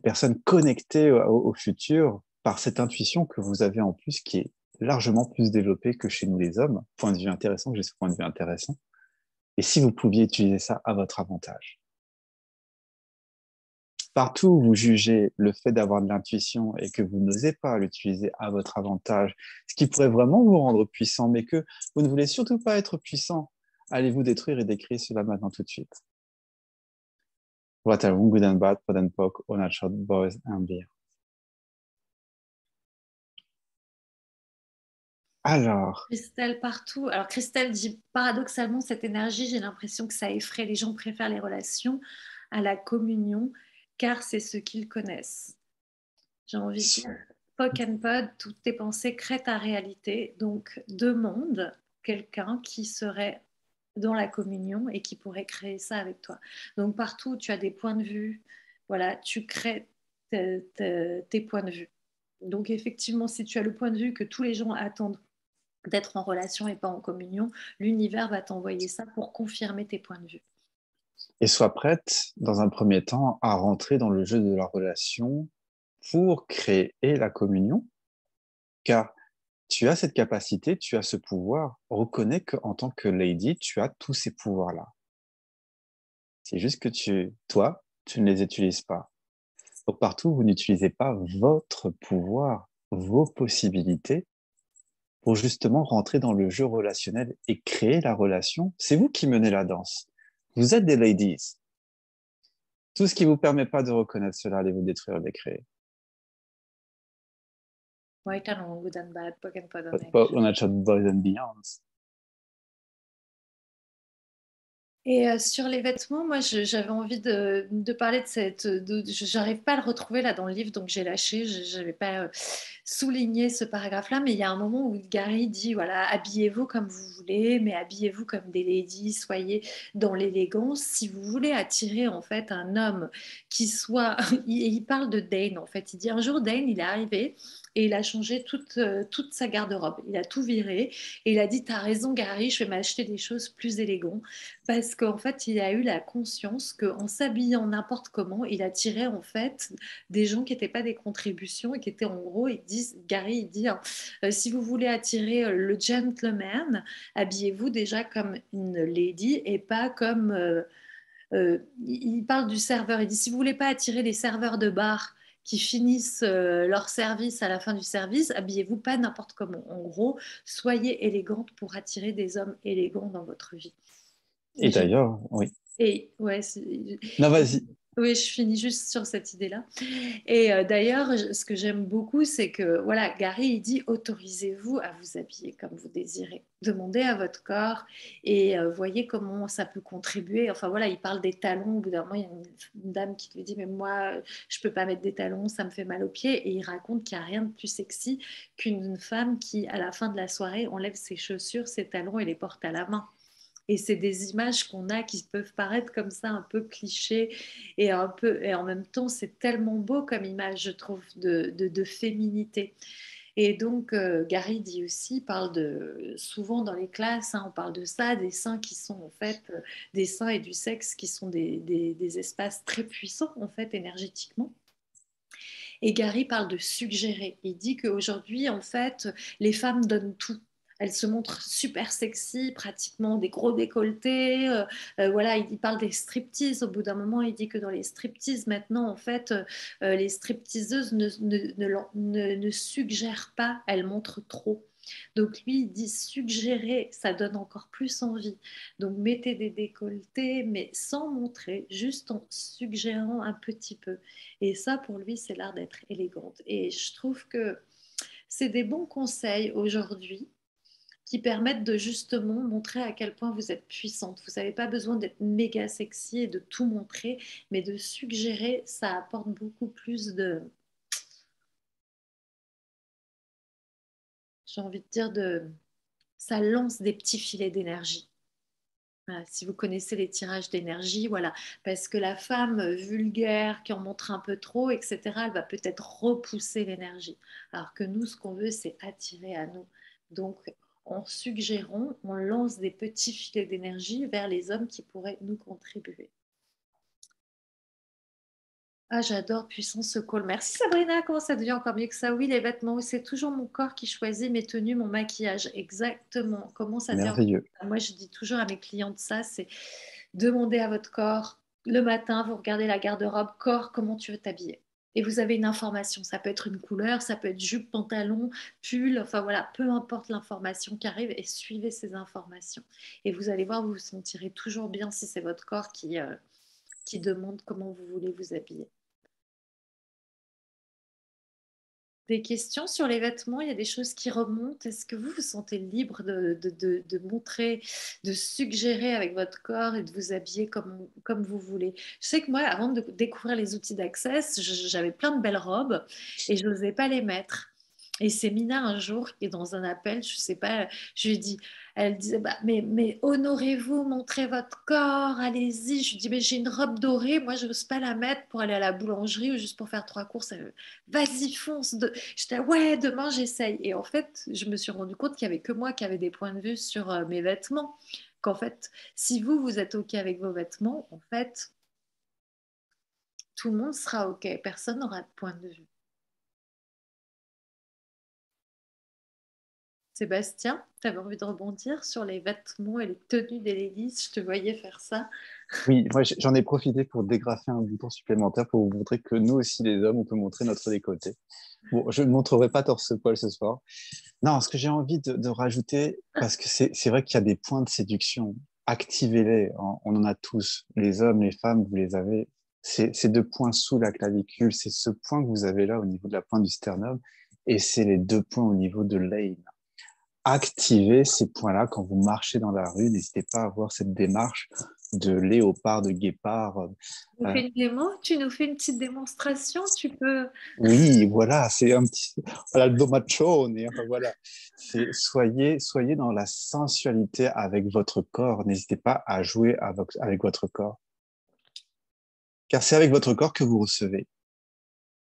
personnes connectées au futur par cette intuition que vous avez en plus qui est largement plus développée que chez nous les hommes. Point de vue intéressant, j'ai ce point de vue intéressant. Et si vous pouviez utiliser ça à votre avantage. Partout où vous jugez le fait d'avoir de l'intuition et que vous n'osez pas l'utiliser à votre avantage, ce qui pourrait vraiment vous rendre puissant, mais que vous ne voulez surtout pas être puissant, allez-vous détruire et décrire cela maintenant tout de suite. What are good and bad, pot and poke, shot, boys and beer. Alors, Christelle partout. Alors Christelle dit paradoxalement cette énergie, j'ai l'impression que ça effraie. Les gens préfèrent les relations à la communion car c'est ce qu'ils connaissent. J'ai envie de dire, Poc and Pod, toutes tes pensées créent ta réalité. Donc, demande quelqu'un qui serait dans la communion et qui pourrait créer ça avec toi. Donc, partout où tu as des points de vue, voilà, tu crées tes points de vue. Donc, effectivement, si tu as le point de vue que tous les gens attendent d'être en relation et pas en communion, l'univers va t'envoyer ça pour confirmer tes points de vue. et sois prête, dans un premier temps, à rentrer dans le jeu de la relation pour créer la communion, car tu as cette capacité, tu as ce pouvoir. Reconnais qu'en tant que lady, tu as tous ces pouvoirs-là. C'est juste que toi, tu ne les utilises pas. Donc partout, vous n'utilisez pas votre pouvoir, vos possibilités pour justement rentrer dans le jeu relationnel et créer la relation. C'est vous qui menez la danse. Vous êtes des ladies. Tout ce qui vous permet pas de reconnaître cela, allez vous détruire, décréer. Right and wrong, good and bad, poke and pod On a chat boys and beyonds. Et sur les vêtements, moi, j'avais envie de parler de cette. J'arrive pas à le retrouver là dans le livre, donc j'ai lâché. Je n'avais pas souligné ce paragraphe-là, mais il y a un moment où Gary dit voilà, habillez-vous comme vous voulez, mais habillez-vous comme des ladies, soyez dans l'élégance. Si vous voulez attirer en fait un homme qui soit. Il parle de Dane en fait. Il dit un jour, Dane, il est arrivé et il a changé toute sa garde-robe. Il a tout viré et il a dit t'as raison, Gary, je vais m'acheter des choses plus élégantes. Parce qu'en fait, il a eu la conscience qu'en s'habillant n'importe comment, il attirait en fait des gens qui n'étaient pas des contributions et qui étaient en gros, Gary, il dit, hein, si vous voulez attirer le gentleman, habillez-vous déjà comme une lady et pas comme... il parle du serveur, il dit, si vous voulez pas attirer les serveurs de bar qui finissent leur service à la fin du service, habillez-vous pas n'importe comment. En gros, soyez élégante pour attirer des hommes élégants dans votre vie. Et d'ailleurs, oui. Et ouais, Non, vas-y. Oui, je finis juste sur cette idée-là. Et d'ailleurs, ce que j'aime beaucoup, c'est que voilà, Gary, il dit autorisez-vous à vous habiller comme vous désirez. Demandez à votre corps et voyez comment ça peut contribuer. Enfin voilà, il parle des talons. Au bout d'un moment, il y a une dame qui lui dit mais moi, je peux pas mettre des talons, ça me fait mal aux pieds. Et il raconte qu'il n'y a rien de plus sexy qu'une femme qui, à la fin de la soirée, enlève ses chaussures, ses talons et les porte à la main. Et c'est des images qu'on a qui peuvent paraître comme ça un peu clichés et un peu et en même temps c'est tellement beau comme image je trouve de féminité. Et donc Gary dit aussi parle de souvent dans les classes hein, on parle de ça des seins qui sont en fait des seins et du sexe qui sont des espaces très puissants en fait énergétiquement. Et Gary parle de suggérer. Il dit qu'aujourd'hui, en fait, les femmes donnent tout. Elles se montrent super sexy, pratiquement des gros décolletés. Voilà, il parle des striptease. Au bout d'un moment, il dit que dans les striptease, maintenant, en fait, les stripteaseuses ne suggèrent pas, elles montrent trop. Donc lui, il dit suggérer, ça donne encore plus envie. Donc mettez des décolletés, mais sans montrer, juste en suggérant un petit peu. Et ça, pour lui, c'est l'art d'être élégante. Et je trouve que c'est des bons conseils aujourd'hui qui permettent de justement montrer à quel point vous êtes puissante. Vous n'avez pas besoin d'être méga sexy et de tout montrer, mais de suggérer, ça apporte beaucoup plus de, j'ai envie de dire, ça lance des petits filets d'énergie. Voilà, si vous connaissez les tirages d'énergie, voilà, parce que la femme vulgaire qui en montre un peu trop, etc., elle va peut-être repousser l'énergie. Alors que nous, ce qu'on veut, c'est attirer à nous. Donc, en suggérant, on lance des petits filets d'énergie vers les hommes qui pourraient nous contribuer. Ah, j'adore Puissance ce call. Merci Sabrina, comment ça devient encore mieux que ça? Oui, les vêtements, c'est toujours mon corps qui choisit mes tenues, mon maquillage. Exactement. Comment ça devient? Merveilleux. Moi, je dis toujours à mes clientes ça, c'est demander à votre corps. Le matin, vous regardez la garde-robe, corps, comment tu veux t'habiller? Et vous avez une information. Ça peut être une couleur, ça peut être jupe, pantalon, pull, enfin voilà, peu importe l'information qui arrive et suivez ces informations. Et vous allez voir, vous vous sentirez toujours bien si c'est votre corps qui demande comment vous voulez vous habiller. Des questions sur les vêtements, il y a des choses qui remontent. Est-ce que vous vous sentez libre de montrer, de suggérer avec votre corps et de vous habiller comme vous voulez? Je sais que moi, avant de découvrir les outils d'Access, j'avais plein de belles robes et je n'osais pas les mettre. Et c'est Mina un jour qui est dans un appel, je sais pas, je lui dis, elle disait, bah, mais honorez-vous, montrez votre corps, allez-y. Je lui dis, mais j'ai une robe dorée, moi je n'ose pas la mettre pour aller à la boulangerie ou juste pour faire 3 courses. Vas-y, fonce. J'étais, ouais, demain j'essaye. Et en fait, je me suis rendu compte qu'il n'y avait que moi qui avait des points de vue sur mes vêtements. Qu'en fait, si vous, vous êtes OK avec vos vêtements, en fait, tout le monde sera OK. Personne n'aura de point de vue. Sébastien, tu avais envie de rebondir sur les vêtements et les tenues des ladies. Je te voyais faire ça. Oui, moi j'en ai profité pour dégrafer un bouton supplémentaire pour vous montrer que nous aussi, les hommes, on peut montrer notre décolleté. Bon, je ne montrerai pas torse-poil ce soir. Non, ce que j'ai envie de rajouter, parce que c'est vrai qu'il y a des points de séduction, activez-les, on en a tous, les hommes, les femmes, vous les avez. C'est 2 points sous la clavicule, c'est ce point que vous avez là au niveau de la pointe du sternum, et c'est les 2 points au niveau de l'âne. Activez ces points-là quand vous marchez dans la rue. N'hésitez pas à avoir cette démarche de léopard, de guépard. Tu nous Euh, fais une démo, tu nous fais une petite démonstration, tu peux. oui, voilà, c'est un petit, voilà, le domachone, et enfin voilà. Soyez dans la sensualité avec votre corps. N'hésitez pas à jouer avec votre corps. Car c'est avec votre corps que vous recevez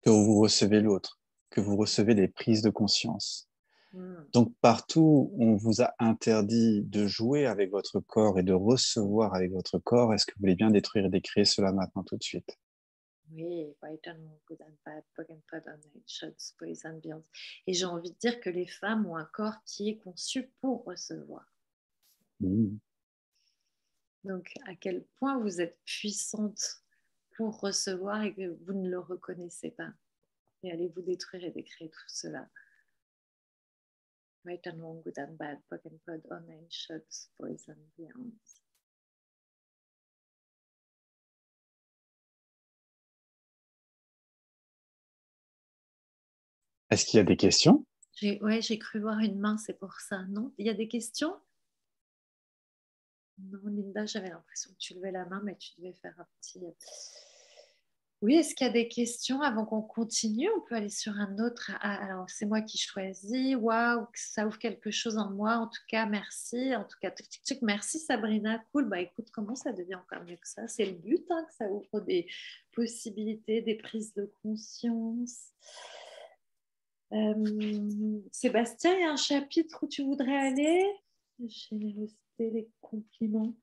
l'autre, que vous recevez les prises de conscience. Hmm. Donc partout où on vous a interdit de jouer avec votre corps et de recevoir avec votre corps, est-ce que vous voulez bien détruire et décréer cela maintenant tout de suite? Oui, White and Good and Bad, Pug and Prod on Shots, Boys and Beyond. Et j'ai envie de dire que les femmes ont un corps qui est conçu pour recevoir. Mmh. Donc, à quel point vous êtes puissante pour recevoir et que vous ne le reconnaissez pas. Et allez vous détruire et décréer tout cela. Right and wrong, good and bad, Pug and Prod, online shots, boys and beyond. Est-ce qu'il y a des questions? Ouais, j'ai cru voir une main, c'est pour ça. Non? Il y a des questions? Non, Linda, j'avais l'impression que tu levais la main, mais tu devais faire un petit. Oui, est-ce qu'il y a des questions avant qu'on continue? On peut aller sur un autre. Ah, alors, c'est moi qui choisis. Waouh, ça ouvre quelque chose en moi. En tout cas, merci. En tout cas, merci Sabrina. Cool. Bah écoute, comment ça devient encore mieux que ça? C'est le but, hein, que ça ouvre des possibilités, des prises de conscience. Sébastien, il y a un chapitre où tu voudrais aller? Générosité, les compliments.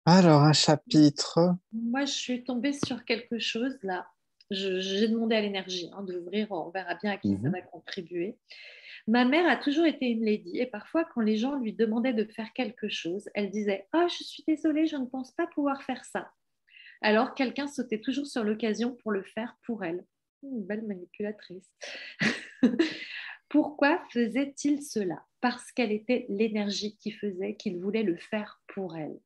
Alors, un chapitre. Moi, je suis tombée sur quelque chose là. J'ai demandé à l'énergie d'ouvrir, on verra bien à qui ça Mhm. va contribuer. Ma mère a toujours été une lady et parfois, quand les gens lui demandaient de faire quelque chose, elle disait: « Ah, je suis désolée, je ne pense pas pouvoir faire ça. » Alors, quelqu'un sautait toujours sur l'occasion pour le faire pour elle. Une belle manipulatrice. Pourquoi faisait-il cela? Parce qu'elle était l'énergie qui faisait qu'il voulait le faire pour elle.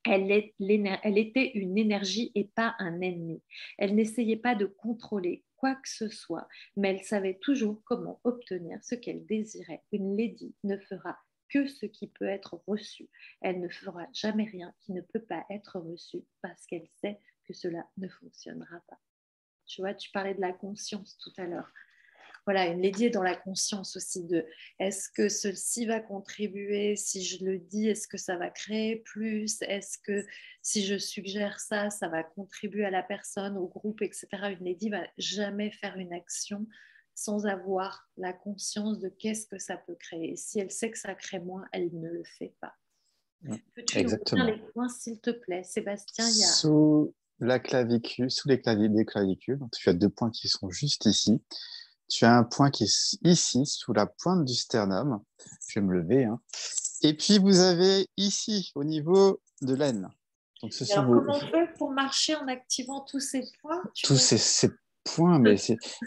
Elle était une énergie et pas un ennemi. Elle n'essayait pas de contrôler quoi que ce soit, mais elle savait toujours comment obtenir ce qu'elle désirait. Une lady ne fera que ce qui peut être reçu. Elle ne fera jamais rien qui ne peut pas être reçu parce qu'elle sait que cela ne fonctionnera pas. Tu vois, tu parlais de la conscience tout à l'heure. Voilà, une lady est dans la conscience aussi de est-ce que ceci va contribuer, si je le dis, est-ce que ça va créer plus, est-ce que si je suggère ça, ça va contribuer à la personne, au groupe, etc. Une lady va jamais faire une action sans avoir la conscience de qu'est-ce que ça peut créer. Si elle sait que ça crée moins, elle ne le fait pas. Peux-tu nous redire Exactement. les points, s'il te plaît? Sébastien, il y a... Sous la clavicule, sous les clavicules, donc tu as deux points qui sont juste ici. Tu as un point qui est ici, sous la pointe du sternum. Je vais me lever, hein. Et puis, vous avez ici, au niveau de l'aine. Donc, ce Et sont alors, comment on fait pour marcher en activant tous ces points? tous ces points, mais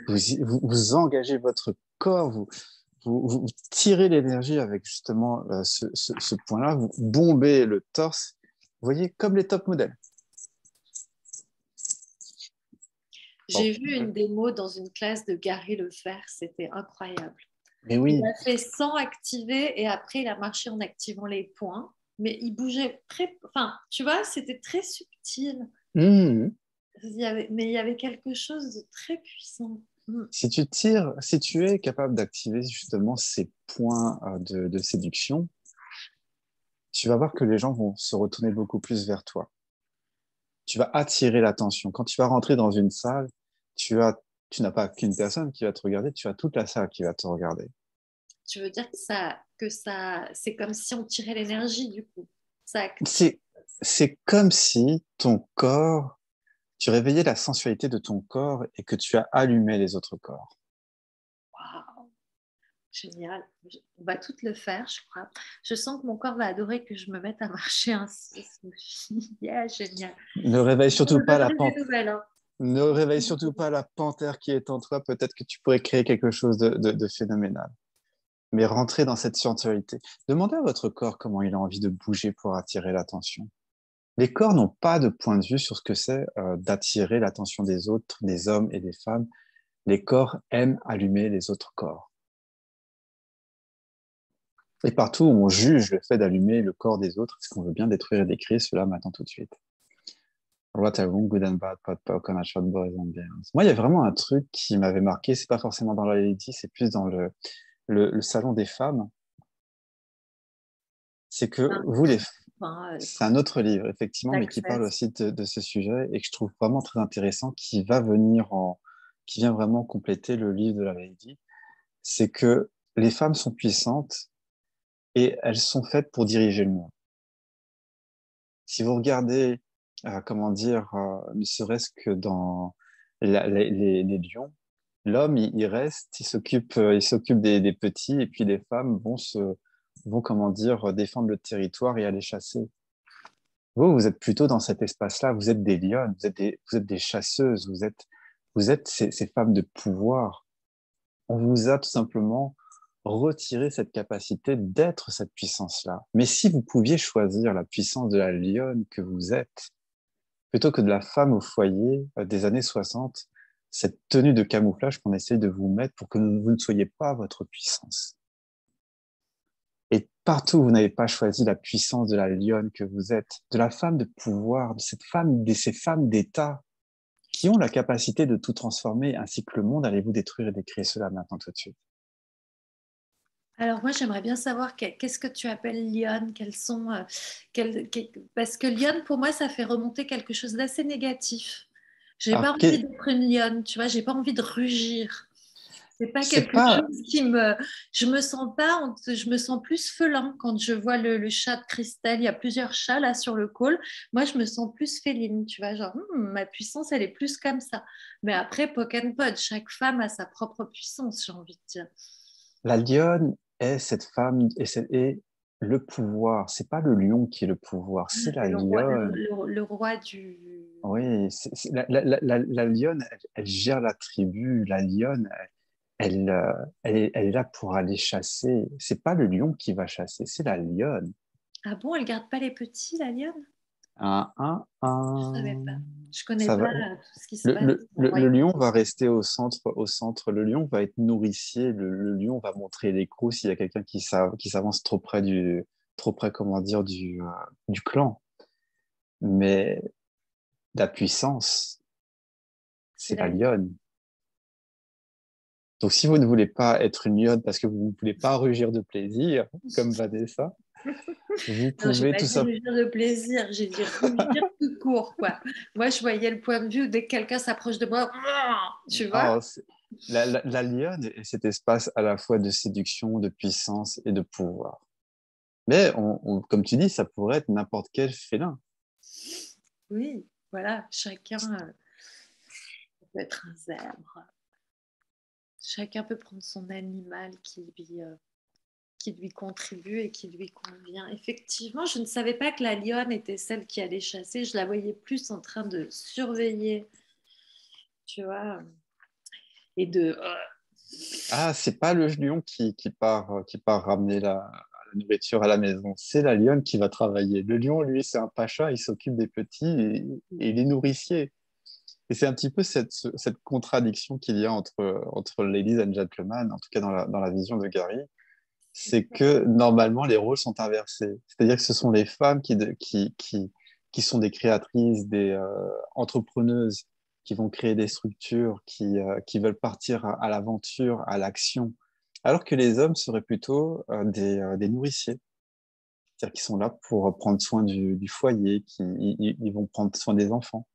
vous engagez votre corps, vous tirez l'énergie avec justement ce point-là, vous bombez le torse. Vous voyez, comme les top modèles. Bon. J'ai vu une démo dans une classe de Gary Lefer, c'était incroyable. Mais Il oui. a fait 100 activés et après il a marché en activant les points, mais il bougeait très, enfin, tu vois, c'était très subtil. Mmh. Mais il y avait quelque chose de très puissant. Mm. Si tu es capable d'activer justement ces points de séduction, tu vas voir que les gens vont se retourner beaucoup plus vers toi. Tu vas attirer l'attention. Quand tu vas rentrer dans une salle, tu n'as pas qu'une personne qui va te regarder, tu as toute la salle qui va te regarder. Tu veux dire que ça, c'est comme si on tirait l'énergie du coup. Ça active. C'est, c'est comme si ton corps, tu réveillais la sensualité de ton corps et que tu as allumé les autres corps. Waouh, génial. On va toutes le faire, je crois. Je sens que mon corps va adorer que je me mette à marcher ainsi. Yeah, génial. Ne réveille Vous surtout me pas donnerez des nouvelles, hein. ne réveille surtout pas la panthère qui est en toi. Peut-être que tu pourrais créer quelque chose de phénoménal. Mais rentrez dans cette sensualité. Demandez à votre corps comment il a envie de bouger pour attirer l'attention. Les corps n'ont pas de point de vue sur ce que c'est d'attirer l'attention des autres, des hommes et des femmes. Les corps aiment allumer les autres corps. Et partout où on juge le fait d'allumer le corps des autres, est-ce qu'on veut bien détruire et décrire cela maintenant tout de suite? What a wrong, good and bad, pot, pot, on a short boys and bears. Moi, il y a vraiment un truc qui m'avait marqué, c'est pas forcément dans la Lady, c'est plus dans le salon des femmes. C'est que vous, les Enfin, c'est un autre livre, effectivement, mais qui parle l'access. aussi de ce sujet et que je trouve vraiment très intéressant, qui vient vraiment compléter le livre de la Lady. C'est que les femmes sont puissantes et elles sont faites pour diriger le monde. Si vous regardez, comment dire, ne serait-ce que dans les lions, l'homme, il reste, il s'occupe des petits et puis les femmes vont, comment dire, défendre le territoire et aller chasser. Vous êtes plutôt dans cet espace-là. Vous êtes des lionnes, vous êtes des chasseuses, vous êtes ces femmes de pouvoir. On vous a tout simplement retiré cette capacité d'être cette puissance-là. Mais si vous pouviez choisir la puissance de la lionne que vous êtes, plutôt que de la femme au foyer des années 60, cette tenue de camouflage qu'on essaye de vous mettre pour que vous ne soyez pas votre puissance. Et partout où vous n'avez pas choisi la puissance de la lionne que vous êtes, de la femme de pouvoir, de cette femme, de ces femmes d'État qui ont la capacité de tout transformer, ainsi que le monde, allez-vous détruire et décrire cela maintenant tout de suite. Alors moi, j'aimerais bien savoir qu'est-ce que tu appelles lionne, quels sont, parce que lionne, pour moi, ça fait remonter quelque chose d'assez négatif. J'ai pas Alors, envie d'être une lionne, tu vois, j'ai pas envie de rugir. C'est pas c'est quelque pas, chose qui me. Je me sens pas. Je me sens plus félin quand je vois le chat de Christelle. Il y a plusieurs chats là sur le call. Moi, je me sens plus féline. Tu vois, genre, ma puissance, elle est plus comme ça. Mais après, poke and pod, chaque femme a sa propre puissance, j'ai envie de dire. la lionne est cette femme et le pouvoir. C'est pas le lion qui est le pouvoir, c'est la C'est lionne. le roi du. Oui, la lionne, elle gère la tribu. La lionne, elle est là pour aller chasser. C'est pas le lion qui va chasser, c'est la lionne. Ah bon, elle garde pas les petits, la lionne? Je savais pas. Un. Je connais Ça pas va. tout ce qui se passe dans le Le royaume. lion va rester au centre, au centre. Le lion va être nourricier. Le lion va montrer l'écrou s'il y a quelqu'un qui s'avance trop près, comment dire, du clan. Mais la puissance, C'est c'est la la lionne. lionne. Donc, si vous ne voulez pas être une lionne parce que vous ne voulez pas rugir de plaisir, comme Vanessa, vous Non, j'ai pouvez pas tout dit ça. rugir de plaisir, j'ai dit rugir tout court, quoi. Moi, je voyais le point de vue dès que quelqu'un s'approche de moi, tu vois? Non, la lionne est cet espace à la fois de séduction, de puissance et de pouvoir. Mais comme tu dis, ça pourrait être n'importe quel félin. Oui, voilà, chacun peut être un zèbre. Chacun peut prendre son animal qui lui contribue et qui lui convient. Effectivement, je ne savais pas que la lionne était celle qui allait chasser. Je la voyais plus en train de surveiller, tu vois, et de. Ah, c'est pas le lion qui part ramener la nourriture à la maison. C'est la lionne qui va travailler. Le lion, lui, c'est un pacha, il s'occupe des petits et il est nourricier. Et c'est un petit peu cette contradiction qu'il y a entre ladies and gentlemen, en tout cas dans la vision de Gary, c'est que normalement les rôles sont inversés. C'est-à-dire que ce sont les femmes qui sont des créatrices, des entrepreneuses, qui vont créer des structures, qui veulent partir à l'aventure, à l'action, alors que les hommes seraient plutôt des nourriciers. C'est-à-dire qu'ils sont là pour prendre soin du foyer, ils vont prendre soin des enfants.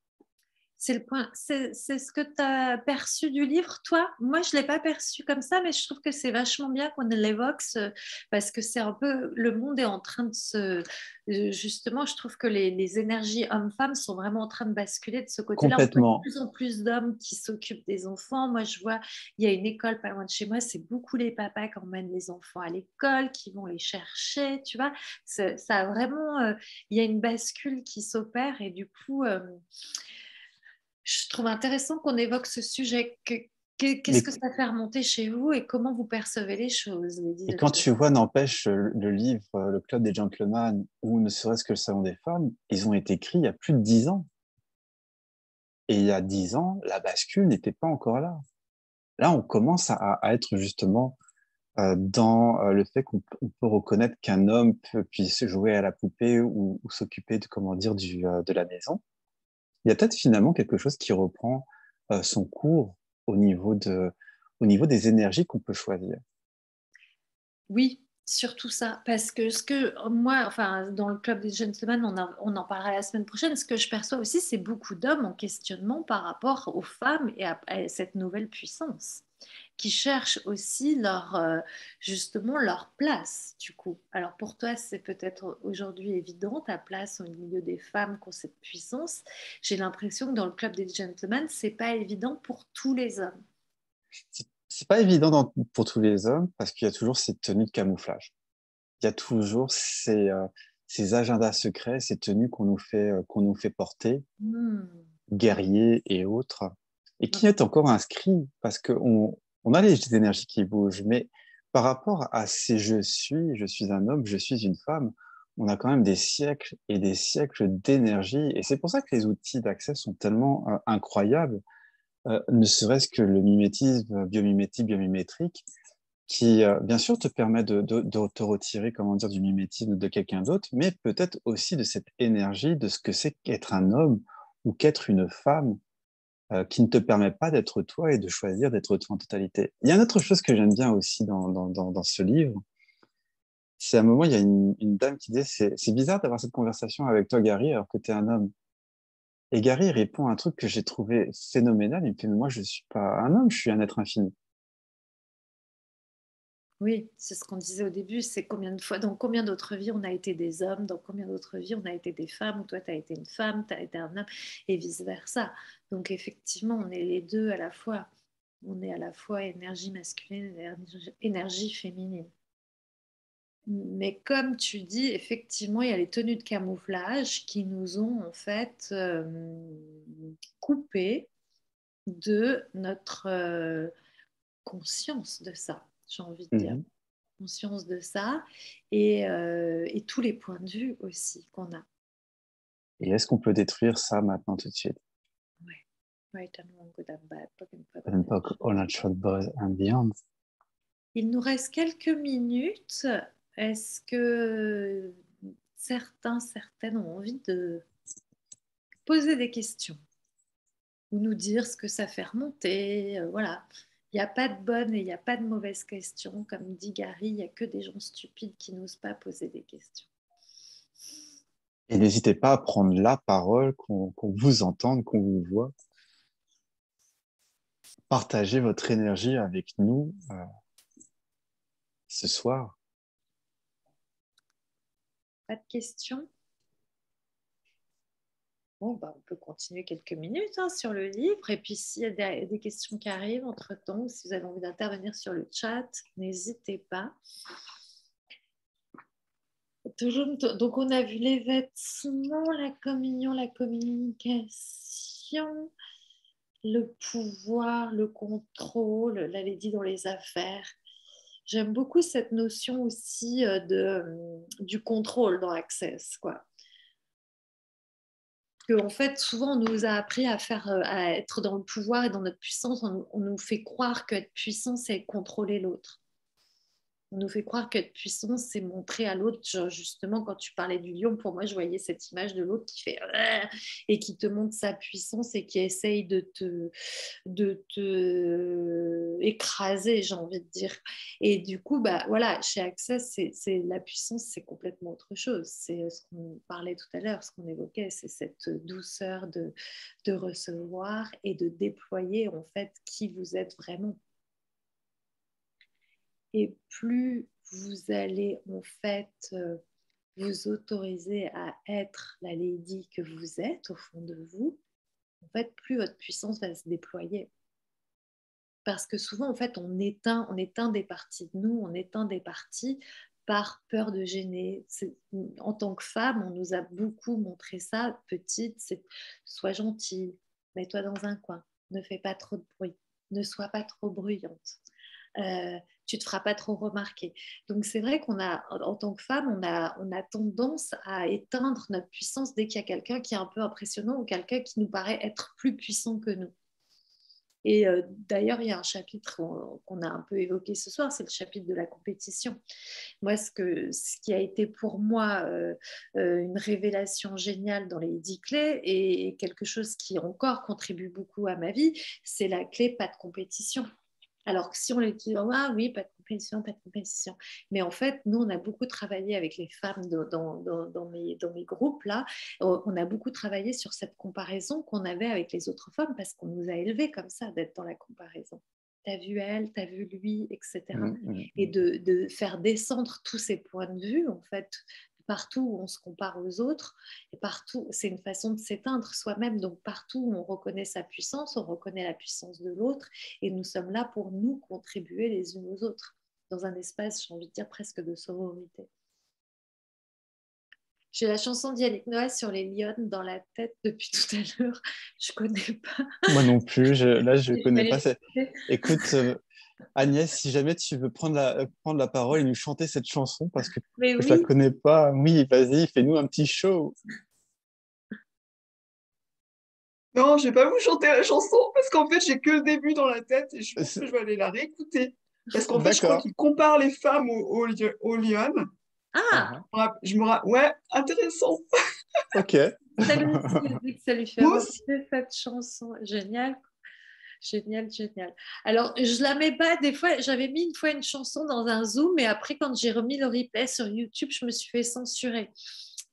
C'est le point. C'est ce que tu as perçu du livre, toi? Moi, je ne l'ai pas perçu comme ça, mais je trouve que c'est vachement bien qu'on l'évoque parce que c'est un peu. Le monde est en train de se. Justement, je trouve que les énergies hommes-femmes sont vraiment en train de basculer de ce côté-là. On voit de Complètement. plus en plus d'hommes qui s'occupent des enfants. Moi, je vois, il y a une école pas loin de chez moi, c'est beaucoup les papas qui emmènent les enfants à l'école, qui vont les chercher, tu vois. Ça a vraiment. Il y a une bascule qui s'opère et du coup. Je trouve intéressant qu'on évoque ce sujet. Qu'est-ce Mais que ça fait remonter chez vous et comment vous percevez les choses, Lady Et quand Angel? tu vois, n'empêche, le livre Le Club des Gentlemen ou ne serait-ce que le Salon des femmes, ils ont été écrits il y a plus de 10 ans. Et il y a 10 ans, la bascule n'était pas encore là. Là, on commence à être justement dans le fait qu'on peut reconnaître qu'un homme puisse jouer à la poupée ou s'occuper de, comment dire, de la maison. Il y a peut-être finalement quelque chose qui reprend son cours au niveau au niveau des énergies qu'on peut choisir. Oui, surtout ça. Parce que ce que moi, enfin, dans le club des gentlemen, on en parlera la semaine prochaine. Ce que je perçois aussi, c'est beaucoup d'hommes en questionnement par rapport aux femmes et à cette nouvelle puissance, qui cherchent aussi justement leur place, du coup. Alors pour toi, c'est peut-être aujourd'hui évident, ta place au milieu des femmes qui ont cette puissance. J'ai l'impression que dans le club des gentlemen, c'est pas évident pour tous les hommes. C'est pas évident pour tous les hommes parce qu'il y a toujours cette tenue de camouflage. Il y a toujours ces agendas secrets, ces tenues qu'on nous fait porter, Hmm. guerriers et autres, et qui est encore inscrit parce on a les énergies qui bougent, mais par rapport à ces je suis un homme, je suis une femme, on a quand même des siècles et des siècles d'énergie. Et c'est pour ça que les outils d'accès sont tellement incroyables, ne serait-ce que le mimétisme biomimétique, biomimétrique, qui, bien sûr, te permet de te retirer, comment dire, du mimétisme de quelqu'un d'autre, mais peut-être aussi de cette énergie de ce que c'est qu'être un homme ou qu'être une femme, qui ne te permet pas d'être toi et de choisir d'être toi en totalité. Il y a une autre chose que j'aime bien aussi dans ce livre, c'est à un moment, il y a une dame qui dit, c'est bizarre d'avoir cette conversation avec toi, Gary, alors que tu es un homme. Et Gary répond à un truc que j'ai trouvé phénoménal. Il me fait, mais moi, je suis pas un homme, je suis un être infini. Oui, c'est ce qu'on disait au début, c'est combien de fois, dans combien d'autres vies on a été des hommes, dans combien d'autres vies on a été des femmes, ou toi tu as été une femme, tu as été un homme, et vice-versa. Donc effectivement, on est les deux à la fois. On est à la fois énergie masculine et énergie féminine. Mais comme tu dis, effectivement, il y a les tenues de camouflage qui nous ont en fait coupés de notre conscience de ça, j'ai envie de dire. Mhm. Conscience de ça et tous les points de vue aussi qu'on a. Et est-ce qu'on peut détruire ça maintenant tout de suite? Ouais. Right and wrong, good and bad, broken, An broken. epoch all natural birth and beyond. Il nous reste quelques minutes. Est-ce que certaines ont envie de poser des questions ou nous dire ce que ça fait remonter? Voilà. Il n'y a pas de bonne et il n'y a pas de mauvaise question. Comme dit Gary, il n'y a que des gens stupides qui n'osent pas poser des questions. Et n'hésitez pas à prendre la parole, qu'on vous entende, qu'on vous voit. Partagez votre énergie avec nous ce soir. Pas de questions? Bon, bah, on peut continuer quelques minutes hein, sur le livre. Et puis, s'il y a des questions qui arrivent entre-temps, ou si vous avez envie d'intervenir sur le chat, n'hésitez pas. Donc, on a vu les vêtements, la communion, la communication, le pouvoir, le contrôle, la lady dans les affaires. J'aime beaucoup cette notion aussi du contrôle dans Access, quoi. Que, en fait, souvent, on nous a appris à être dans le pouvoir et dans notre puissance. On nous fait croire qu'être puissant, c'est contrôler l'autre. On nous fait croire qu'être puissant, c'est montrer à l'autre. Genre, justement, quand tu parlais du lion, pour moi, je voyais cette image de l'autre qui fait et qui te montre sa puissance et qui essaye de te écraser, j'ai envie de dire. Et du coup, bah, voilà, chez Access, la puissance, c'est complètement autre chose. C'est ce qu'on parlait tout à l'heure, ce qu'on évoquait, c'est cette douceur de recevoir et de déployer en fait qui vous êtes vraiment. Et plus vous allez en fait vous autoriser à être la lady que vous êtes au fond de vous, en fait, plus votre puissance va se déployer. Parce que souvent, en fait, on éteint des parties de nous, on éteint des parties par peur de gêner. En tant que femme, on nous a beaucoup montré ça, petite, c'est sois gentille, mets-toi dans un coin, ne fais pas trop de bruit, ne sois pas trop bruyante. Tu te feras pas trop remarquer. Donc c'est vrai qu'on a, en tant que femme, on a tendance à éteindre notre puissance dès qu'il y a quelqu'un qui est un peu impressionnant ou quelqu'un qui nous paraît être plus puissant que nous. Et d'ailleurs, il y a un chapitre qu'on a un peu évoqué ce soir, c'est le chapitre de la compétition. Moi, ce qui a été pour moi une révélation géniale dans les 10 clés et quelque chose qui encore contribue beaucoup à ma vie, c'est la clé pas de compétition. Alors que si on les dit, ah oui, pas de compétition, pas de compétition. Mais en fait, nous, on a beaucoup travaillé avec les femmes dans mes groupes, là. On a beaucoup travaillé sur cette comparaison qu'on avait avec les autres femmes parce qu'on nous a élevés comme ça, d'être dans la comparaison. T'as vu elle, t'as vu lui, etc. Et de faire descendre tous ces points de vue, en fait, partout où on se compare aux autres, et partout, c'est une façon de s'éteindre soi-même. Donc partout où on reconnaît sa puissance, on reconnaît la puissance de l'autre, et nous sommes là pour nous contribuer les unes aux autres, dans un espace, j'ai envie de dire, presque de sororité. J'ai la chanson d'Yannick Noah sur les lionnes dans la tête depuis tout à l'heure. Je connais pas. Moi non plus, là, je Je vais connais aller pas. l'écouter. Écoute, Agnès, si jamais tu veux prendre la parole et nous chanter cette chanson, parce que Mais je la oui, connais pas. Oui, vas-y, fais-nous un petit show. Non, je vais pas vous chanter la chanson parce qu'en fait, j'ai que le début dans la tête et je pense que C'est- je vais aller la réécouter. Parce qu'en fait, je crois D'accord. qu'il compare les femmes aux lions. ah, Ah, Ouais, intéressant. ok. ça lui aussi, il dit que ça lui fait Moi aussi. remonter cette chanson. Génial, génial, génial. Alors, je la mets pas, des fois, j'avais mis une fois une chanson dans un Zoom, et après, quand j'ai remis le replay sur YouTube, je me suis fait censurer.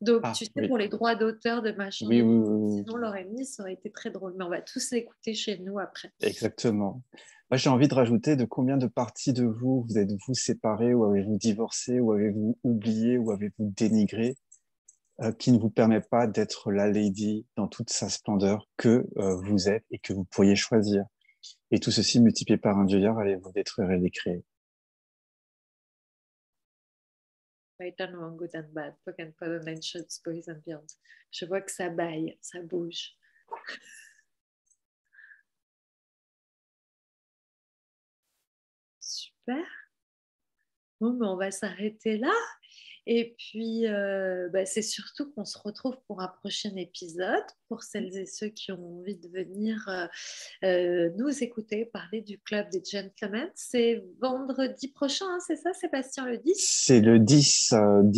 Donc, Ah, tu sais, oui. pour les droits d'auteur de ma Oui, chanson, oui, oui, oui. sinon, l'aurait mis, ça aurait été très drôle. Mais on va tous l'écouter chez nous après. Exactement. Moi, j'ai envie de rajouter de combien de parties de vous vous êtes-vous séparés ou avez-vous divorcé ou avez-vous oublié ou avez-vous dénigré qui ne vous permet pas d'être la lady dans toute sa splendeur que vous êtes et que vous pourriez choisir. Et tout ceci multiplié par un dieu, allez vous détruire et les créer. Right and wrong, good and bad, fuck and fun, nations, boys and beyond. Je vois que ça baille, ça bouge. Super. Bon, ben, on va s'arrêter là. Et puis, c'est surtout qu'on se retrouve pour un prochain épisode, pour celles et ceux qui ont envie de venir nous écouter parler du Club des Gentlemen. C'est vendredi prochain, hein, c'est ça, Sébastien, le 10? C'est le 10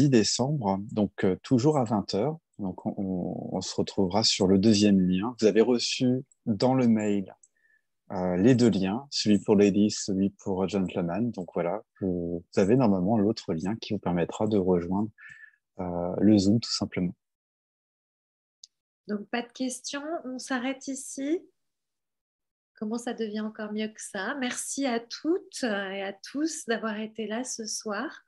décembre, donc toujours à 20 heures. Donc on se retrouvera sur le deuxième lien. Vous avez reçu dans le mail les deux liens, celui pour Ladies, celui pour Gentlemen. Donc voilà, vous avez normalement l'autre lien qui vous permettra de rejoindre le Zoom tout simplement. Donc, pas de questions, on s'arrête ici. Comment ça devient encore mieux que ça? Merci à toutes et à tous d'avoir été là ce soir.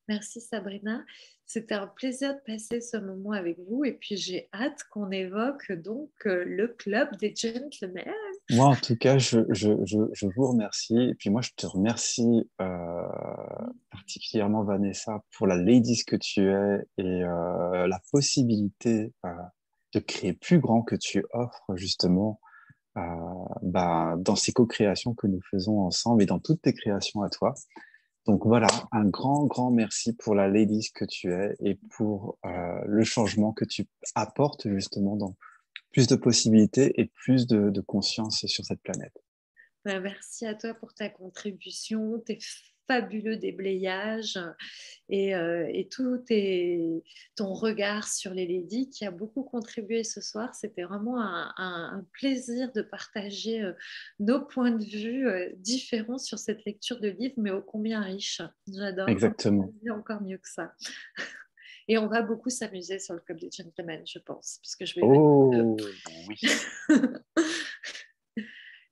Merci Sabrina. C'était un plaisir de passer ce moment avec vous et puis j'ai hâte qu'on évoque donc le club des gentlemen. Moi, en tout cas, je vous remercie. Et puis moi, je te remercie particulièrement, Vanessa, pour la ladies que tu es et la possibilité de créer plus grand que tu offres justement dans ces co-créations que nous faisons ensemble et dans toutes tes créations à toi. Donc voilà, un grand, grand merci pour la ladies que tu es et pour le changement que tu apportes justement dans plus de possibilités et plus de conscience sur cette planète. Merci à toi pour ta contribution, tes fabuleux déblayages et tout ton regard sur les ladies qui a beaucoup contribué ce soir. C'était vraiment un plaisir de partager nos points de vue différents sur cette lecture de livre, mais ô combien riche. J'adore. Comment on Exactement. dit encore mieux que ça. Et on va beaucoup s'amuser sur le Club des Gentlemen, je pense, puisque je vais Oh oui. venir.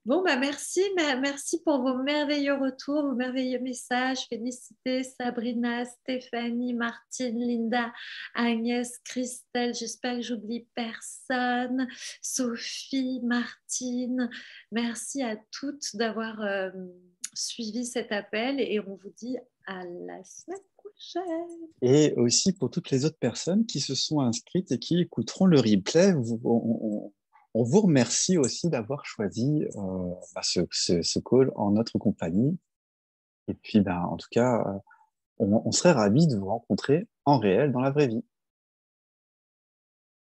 Bon, merci pour vos merveilleux retours, vos merveilleux messages. Félicité, Sabrina, Stéphanie, Martine, Linda, Agnès, Christelle. J'espère que j'oublie personne. Sophie, Martine. Merci à toutes d'avoir suivi cet appel et on vous dit à la semaine prochaine. Et aussi pour toutes les autres personnes qui se sont inscrites et qui écouteront le replay, on vous remercie aussi d'avoir choisi ce call en notre compagnie. Et puis, en tout cas, on serait ravis de vous rencontrer en réel dans la vraie vie.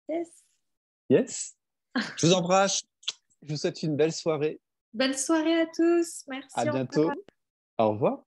Yes. Yes? Je vous embrasse. Je vous souhaite une belle soirée. Belle soirée à tous. À Merci encore. bientôt. Au revoir.